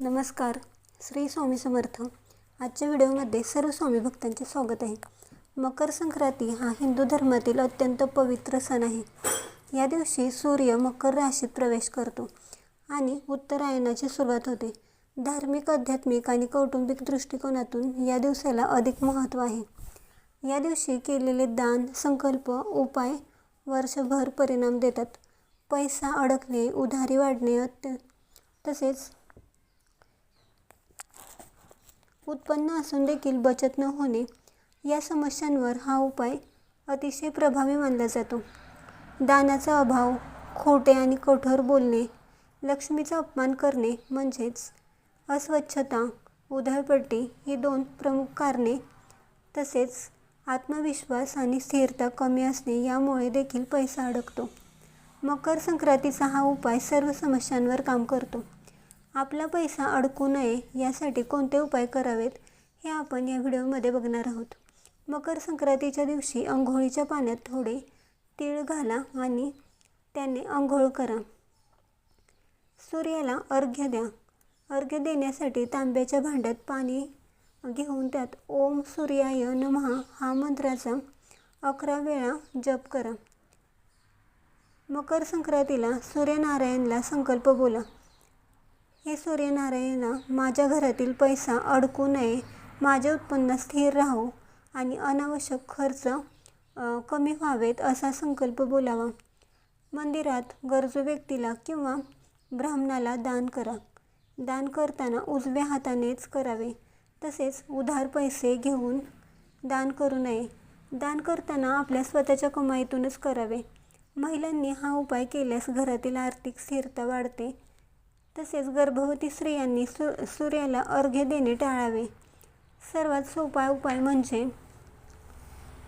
नमस्कार. श्री स्वामी समर्थ. आजच्या व्हिडिओमध्ये सर्व स्वामी भक्तांचे स्वागत आहे. मकर संक्रांती हा हिंदू धर्मातील अत्यंत पवित्र सण आहे. या दिवशी सूर्य मकर राशीत प्रवेश करतो आणि उत्तरायणाची सुरुवात होते. धार्मिक, आध्यात्मिक आणि कौटुंबिक दृष्टिकोनातून या दिवसाला अधिक महत्त्व आहे. या दिवशी केलेले दान, संकल्प, उपाय वर्षभर परिणाम देतात. पैसा अडकणे, उधारी वाढणे, तसेच उत्पन्न असून देखील बचत न होणे या समस्यांवर हा उपाय अतिशय प्रभावी मानला जातो. दानाचा अभाव, खोटे आणि कठोर बोलणे, लक्ष्मीचा अपमान करणे म्हणजेच अस्वच्छता, उधळपट्टी ही 2 प्रमुख कारणे, तसेच आत्मविश्वास आणि स्थिरता कमी असणे यामुळे देखील पैसा अडकतो. मकर संक्रांतीचा हा उपाय सर्व समस्यांवर काम करतो. आपला पैसा अडकू नये यासाठी कोणते उपाय करावेत हे आपण या व्हिडिओमध्ये बघणार आहोत. मकर संक्रांतीच्या दिवशी अंघोळीच्या पाण्यात थोडे तीळ घाला आणि त्याने अंघोळ करा. सूर्याला अर्घ्य द्या. अर्घ्य देण्यासाठी तांब्याच्या भांड्यात पाणी घेऊन त्यात ओम सूर्याय नमः हा मंत्राचा 11 वेळा जप करा. मकर संक्रांतीला सूर्यनारायणला संकल्प बोला. हे सूर्यनारायणा, माझ्या घरातील पैसा अडकू नये, माझे उत्पन्न स्थिर राहो आणि अनावश्यक खर्च कमी व्हावेत असा संकल्प बोलावा. मंदिरात गरजू व्यक्तीला किंवा ब्राह्मणाला दान करा. दान करताना उजव्या हातानेच करावे. तसेच उधार पैसे घेऊन दान करू नये. दान करताना आपल्या स्वतःच्या कमाईतूनच करावे. महिलांनी हा उपाय केल्यास घरातील आर्थिक स्थिरता वाढते. तसेच गर्भवती स्त्रियांनी सूर्याला अर्घ्य देणे टाळावे. सर्वात सोपा उपाय म्हणजे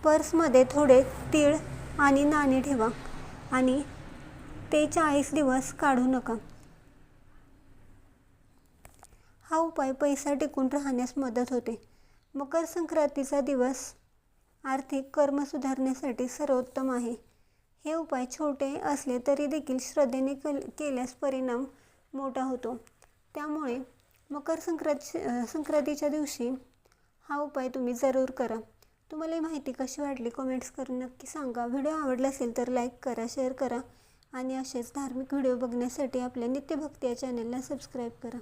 पर्समध्ये थोडे तीळ आणि नाणे ठेवा आणि ते 40 दिवस काढू नका. हा उपाय पैसा टिकून राहण्यास मदत होते. मकर संक्रांतीचा दिवस आर्थिक कर्म सुधारण्यासाठी सर्वोत्तम आहे. हे उपाय छोटे असले तरी देखील श्रद्धेने केल्यास परिणाम मोठा होतो. त्यामुळे मकर संक्रांतीच्या दिवशी हा उपाय तुम्ही जरूर करा. तुम्हाला ही माहिती कशी वाटली कमेंट्स करून नक्की सांगा. व्हिडिओ आवडला असेल तर लाईक करा, शेअर करा आणि असेच धार्मिक व्हिडिओ बघण्यासाठी आपल्या नित्यभक्ती या चॅनलला सबस्क्राईब करा.